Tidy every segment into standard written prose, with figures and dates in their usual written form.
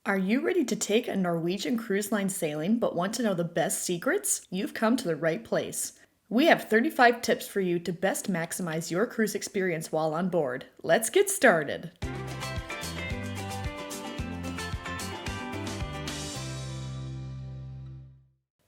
Are you ready to take a Norwegian cruise line sailing but want to know the best secrets? You've come to the right place. We have 35 tips for you to best maximize your cruise experience while on board. Let's get started.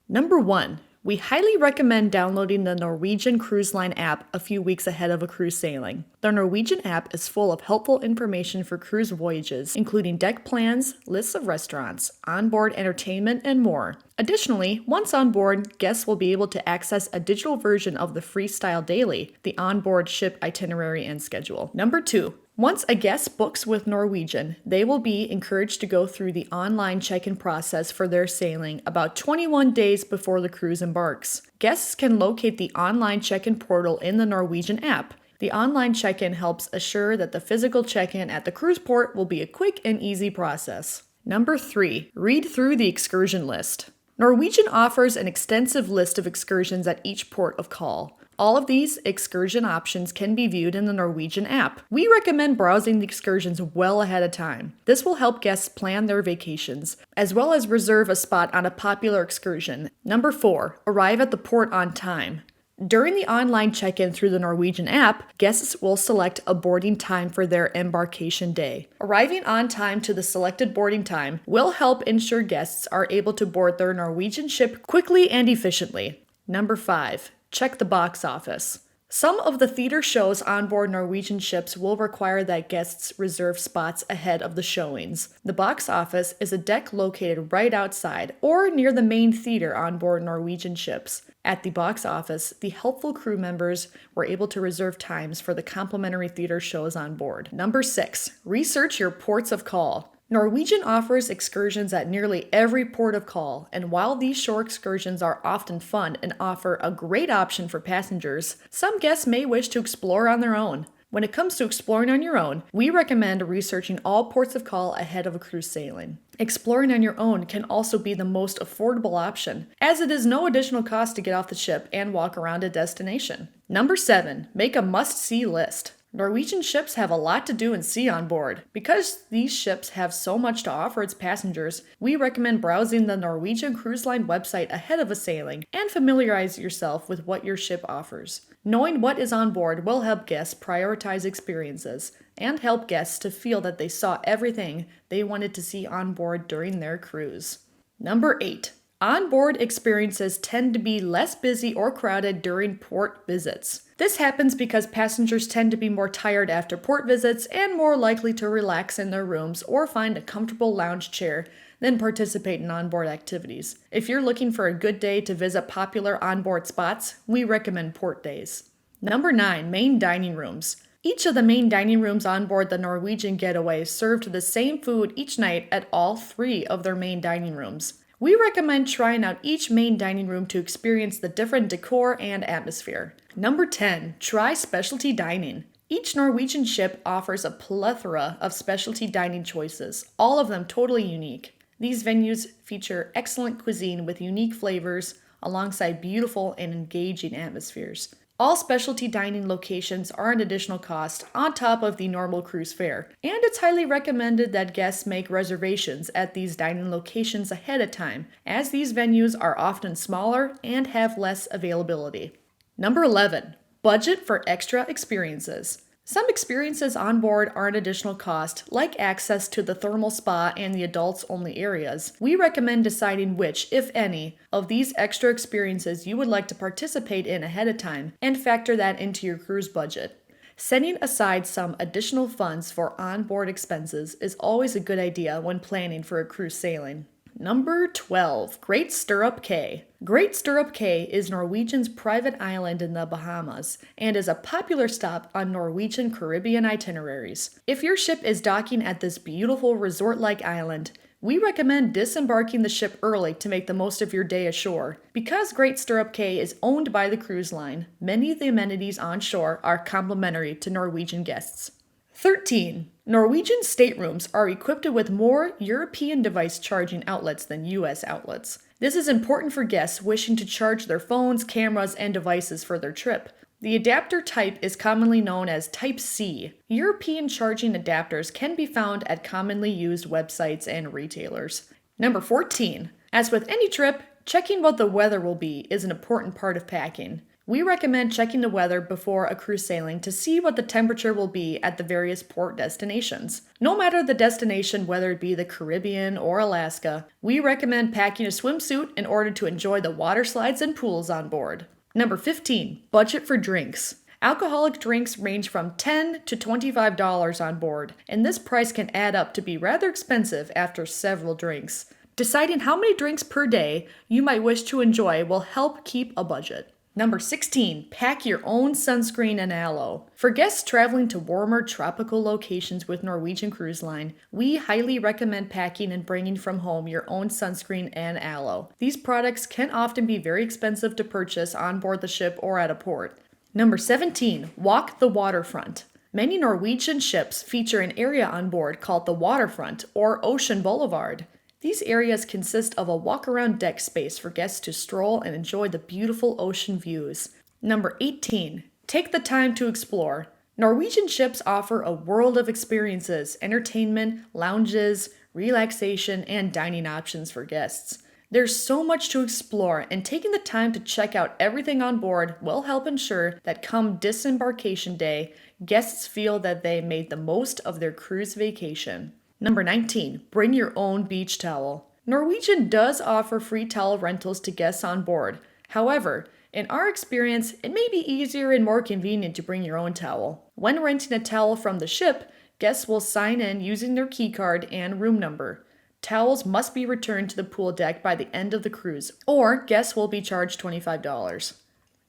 Number 1. We highly recommend downloading the Norwegian Cruise Line app a few weeks ahead of a cruise sailing. The Norwegian app is full of helpful information for cruise voyages, including deck plans, lists of restaurants, onboard entertainment, and more. Additionally, once on board, guests will be able to access a digital version of the Freestyle Daily, the onboard ship itinerary and schedule. Number 2. Once a guest books with Norwegian, they will be encouraged to go through the online check-in process for their sailing about 21 days before the cruise embarks. Guests can locate the online check-in portal in the Norwegian app. The online check-in helps assure that the physical check-in at the cruise port will be a quick and easy process. Number 3. Read through the excursion list. Norwegian offers an extensive list of excursions at each port of call. All of these excursion options can be viewed in the Norwegian app. We recommend browsing the excursions well ahead of time. This will help guests plan their vacations, as well as reserve a spot on a popular excursion. Number 4. Arrive at the port on time. During the online check-in through the Norwegian app, guests will select a boarding time for their embarkation day. Arriving on time to the selected boarding time will help ensure guests are able to board their Norwegian ship quickly and efficiently. Number 5. Check the box office. Some of the theater shows on board Norwegian ships will require that guests reserve spots ahead of the showings. The box office is a deck located right outside or near the main theater on board Norwegian ships. At the box office, the helpful crew members were able to reserve times for the complimentary theater shows on board. Number 6. Research your ports of call. Norwegian offers excursions at nearly every port of call, and while these shore excursions are often fun and offer a great option for passengers, some guests may wish to explore on their own. When it comes to exploring on your own, we recommend researching all ports of call ahead of a cruise sailing. Exploring on your own can also be the most affordable option, as it is no additional cost to get off the ship and walk around a destination. Number 7. Make a must-see list. Norwegian ships have a lot to do and see on board. Because these ships have so much to offer its passengers, we recommend browsing the Norwegian Cruise Line website ahead of a sailing and familiarize yourself with what your ship offers. Knowing what is on board will help guests prioritize experiences and help guests to feel that they saw everything they wanted to see on board during their cruise. Number 8. Onboard experiences tend to be less busy or crowded during port visits. This happens because passengers tend to be more tired after port visits and more likely to relax in their rooms or find a comfortable lounge chair than participate in onboard activities. If you're looking for a good day to visit popular onboard spots, we recommend port days. Number 9. Main dining rooms. Each of the main dining rooms on board the Norwegian Getaway served the same food each night at all 3 of their main dining rooms. We recommend trying out each main dining room to experience the different decor and atmosphere. Number 10. Try specialty dining. Each Norwegian ship offers a plethora of specialty dining choices, all of them totally unique. These venues feature excellent cuisine with unique flavors alongside beautiful and engaging atmospheres. All specialty dining locations are an additional cost on top of the normal cruise fare, and it's highly recommended that guests make reservations at these dining locations ahead of time, as these venues are often smaller and have less availability. Number 11. Budget for extra experiences. Some experiences on board are an additional cost, like access to the thermal spa and the adults-only areas. We recommend deciding which, if any, of these extra experiences you would like to participate in ahead of time and factor that into your cruise budget. Setting aside some additional funds for onboard expenses is always a good idea when planning for a cruise sailing. Number 12. Great Stirrup Cay. Great Stirrup Cay is Norwegian's private island in the Bahamas and is a popular stop on Norwegian Caribbean itineraries. If your ship is docking at this beautiful resort-like island, we recommend disembarking the ship early to make the most of your day ashore. Because Great Stirrup Cay is owned by the cruise line, many of the amenities on shore are complimentary to Norwegian guests. 13. Norwegian staterooms are equipped with more European device charging outlets than US outlets. This is important for guests wishing to charge their phones, cameras, and devices for their trip. The adapter type is commonly known as Type C. European charging adapters can be found at commonly used websites and retailers. Number 14. As with any trip, checking what the weather will be is an important part of packing. We recommend checking the weather before a cruise sailing to see what the temperature will be at the various port destinations. No matter the destination, whether it be the Caribbean or Alaska, we recommend packing a swimsuit in order to enjoy the water slides and pools on board. Number 15. Budget for drinks. Alcoholic drinks range from $10 to $25 on board, and this price can add up to be rather expensive after several drinks. Deciding how many drinks per day you might wish to enjoy will help keep a budget. Number 16. Pack your own sunscreen and aloe. For guests traveling to warmer tropical locations with Norwegian Cruise Line, we highly recommend packing and bringing from home your own sunscreen and aloe. These products can often be very expensive to purchase on board the ship or at a port. Number 17. Walk the waterfront. Many Norwegian ships feature an area on board called the waterfront or ocean boulevard. These areas consist of a walk-around deck space for guests to stroll and enjoy the beautiful ocean views. Number 18. Take the time to explore. Norwegian ships offer a world of experiences, entertainment, lounges, relaxation, and dining options for guests. There's so much to explore, and taking the time to check out everything on board will help ensure that come disembarkation day, guests feel that they made the most of their cruise vacation. Number 19. Bring your own beach towel. Norwegian does offer free towel rentals to guests on board. However, in our experience, it may be easier and more convenient to bring your own towel. When renting a towel from the ship, guests will sign in using their key card and room number. Towels must be returned to the pool deck by the end of the cruise, or guests will be charged $25.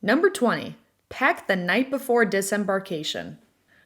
Number 20. Pack the night before disembarkation.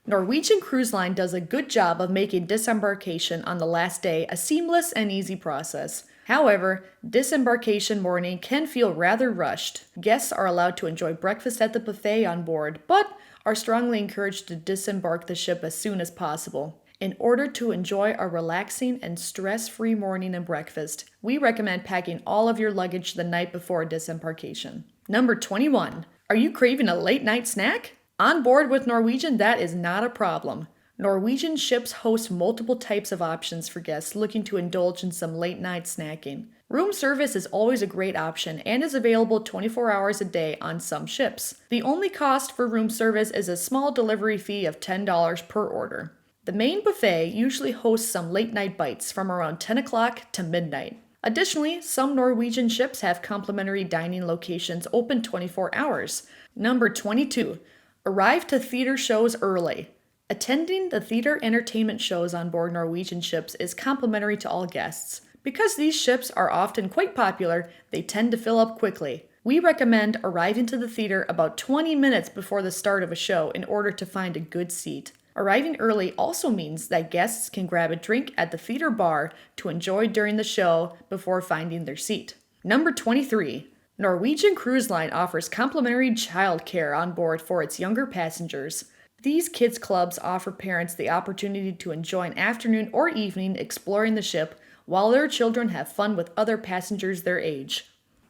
Norwegian Cruise Line does a good job of making disembarkation on the last day a seamless and easy process. However, disembarkation morning can feel rather rushed. Guests are allowed to enjoy breakfast at the buffet on board, but are strongly encouraged to disembark the ship as soon as possible. In order to enjoy a relaxing and stress-free morning and breakfast, we recommend packing all of your luggage the night before disembarkation. Number 21. Are you craving a late-night snack? On board with Norwegian, that is not a problem. Norwegian ships host multiple types of options for guests looking to indulge in some late-night snacking. Room service is always a great option and is available 24 hours a day on some ships. The only cost for room service is a small delivery fee of $10 per order. The main buffet usually hosts some late-night bites from around 10 o'clock to midnight. Additionally, some Norwegian ships have complimentary dining locations open 24 hours. Number 22. Arrive to theater shows early. Attending the theater entertainment shows on board Norwegian ships is complimentary to all guests. Because these ships are often quite popular, they tend to fill up quickly. We recommend arriving to the theater about 20 minutes before the start of a show in order to find a good seat. Arriving early also means that guests can grab a drink at the theater bar to enjoy during the show before finding their seat. Number 23. Norwegian Cruise Line offers complimentary childcare on board for its younger passengers. These kids clubs offer parents the opportunity to enjoy an afternoon or evening exploring the ship while their children have fun with other passengers their age.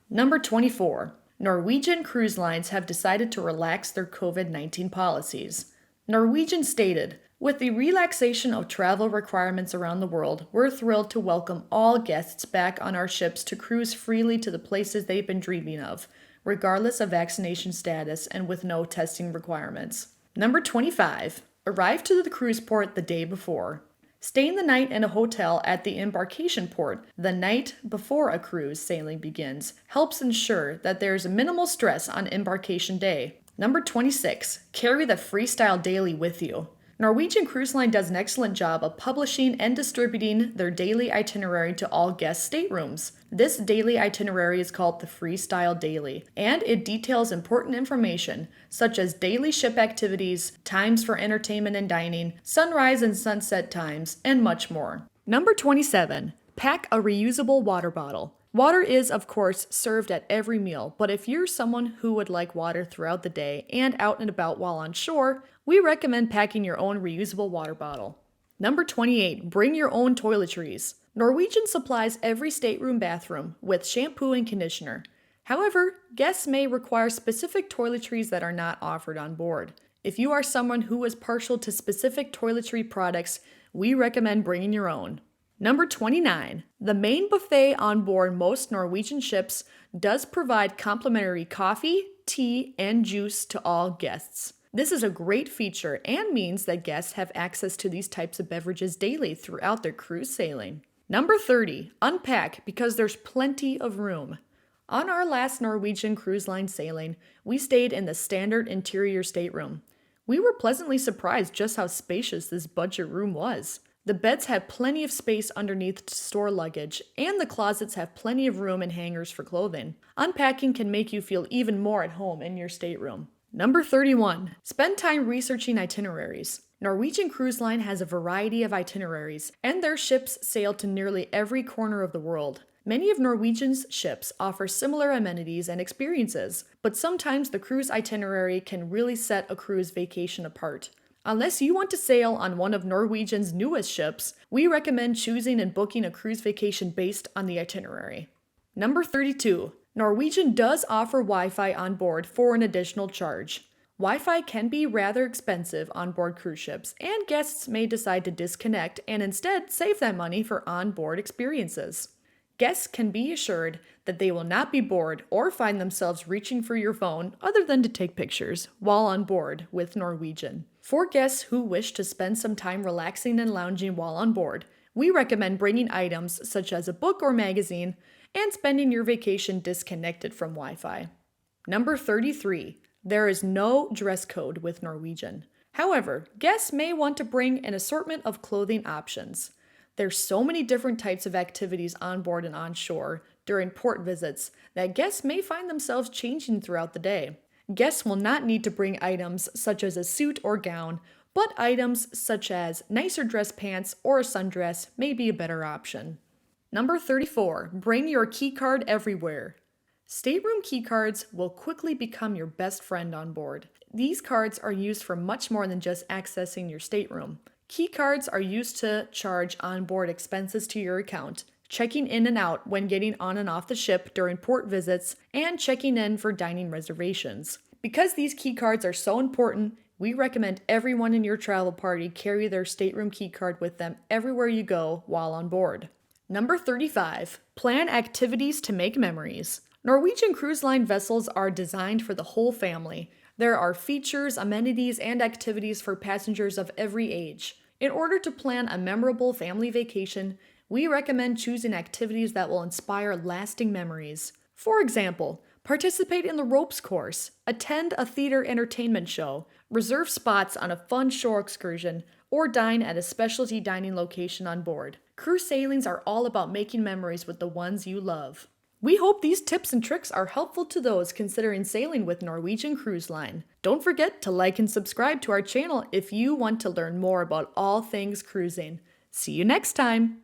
Number 24. Norwegian Cruise Lines have decided to relax their COVID-19 policies. Norwegian stated, "With the relaxation of travel requirements around the world, we're thrilled to welcome all guests back on our ships to cruise freely to the places they've been dreaming of, regardless of vaccination status and with no testing requirements." Number 25. Arrive to the cruise port the day before. Staying the night in a hotel at the embarkation port the night before a cruise sailing begins helps ensure that there is minimal stress on embarkation day. Number 26. Carry the freestyle daily with you. Norwegian Cruise Line does an excellent job of publishing and distributing their daily itinerary to all guest staterooms. This daily itinerary is called the Freestyle Daily, and it details important information such as daily ship activities, times for entertainment and dining, sunrise and sunset times, and much more. Number 27. Pack a reusable water bottle. Water is, of course, served at every meal, but if you're someone who would like water throughout the day and out and about while on shore, we recommend packing your own reusable water bottle. Number 28. Bring your own toiletries. Norwegian supplies every stateroom bathroom with shampoo and conditioner. However, guests may require specific toiletries that are not offered on board. If you are someone who is partial to specific toiletry products, we recommend bringing your own. Number 29. The main buffet on board most Norwegian ships does provide complimentary coffee, tea, and juice to all guests. This is a great feature and means that guests have access to these types of beverages daily throughout their cruise sailing. Number 30. Unpack because there's plenty of room. On our last Norwegian Cruise Line sailing, we stayed in the standard interior stateroom. We were pleasantly surprised just how spacious this budget room was. The beds have plenty of space underneath to store luggage, and the closets have plenty of room and hangers for clothing. Unpacking can make you feel even more at home in your stateroom. Number 31. Spend time researching itineraries. Norwegian Cruise Line has a variety of itineraries, and their ships sail to nearly every corner of the world. Many of Norwegian's ships offer similar amenities and experiences, but sometimes the cruise itinerary can really set a cruise vacation apart. Unless you want to sail on one of Norwegian's newest ships, we recommend choosing and booking a cruise vacation based on the itinerary. Number 32. Norwegian does offer Wi-Fi on board for an additional charge. Wi-Fi can be rather expensive on board cruise ships, and guests may decide to disconnect and instead save that money for on-board experiences. Guests can be assured that they will not be bored or find themselves reaching for your phone other than to take pictures while on board with Norwegian. For guests who wish to spend some time relaxing and lounging while on board, we recommend bringing items such as a book or magazine and spending your vacation disconnected from Wi-Fi. Number 33. There is no dress code with Norwegian. However, guests may want to bring an assortment of clothing options. There's so many different types of activities on board and on shore during port visits that guests may find themselves changing throughout the day. Guests will not need to bring items such as a suit or gown, but items such as nicer dress pants or a sundress may be a better option. Number 34. Bring your key card everywhere. Stateroom key cards will quickly become your best friend on board. These cards are used for much more than just accessing your stateroom. Key cards are used to charge onboard expenses to your account, checking in and out when getting on and off the ship during port visits, and checking in for dining reservations. Because these key cards are so important, we recommend everyone in your travel party carry their stateroom key card with them everywhere you go while on board. Number 35. Plan activities to make memories. Norwegian Cruise Line vessels are designed for the whole family. There are features, amenities, and activities for passengers of every age. In order to plan a memorable family vacation, we recommend choosing activities that will inspire lasting memories. For example, participate in the ropes course, attend a theater entertainment show, reserve spots on a fun shore excursion, or dine at a specialty dining location on board. Cruise sailings are all about making memories with the ones you love. We hope these tips and tricks are helpful to those considering sailing with Norwegian Cruise Line. Don't forget to like and subscribe to our channel if you want to learn more about all things cruising. See you next time!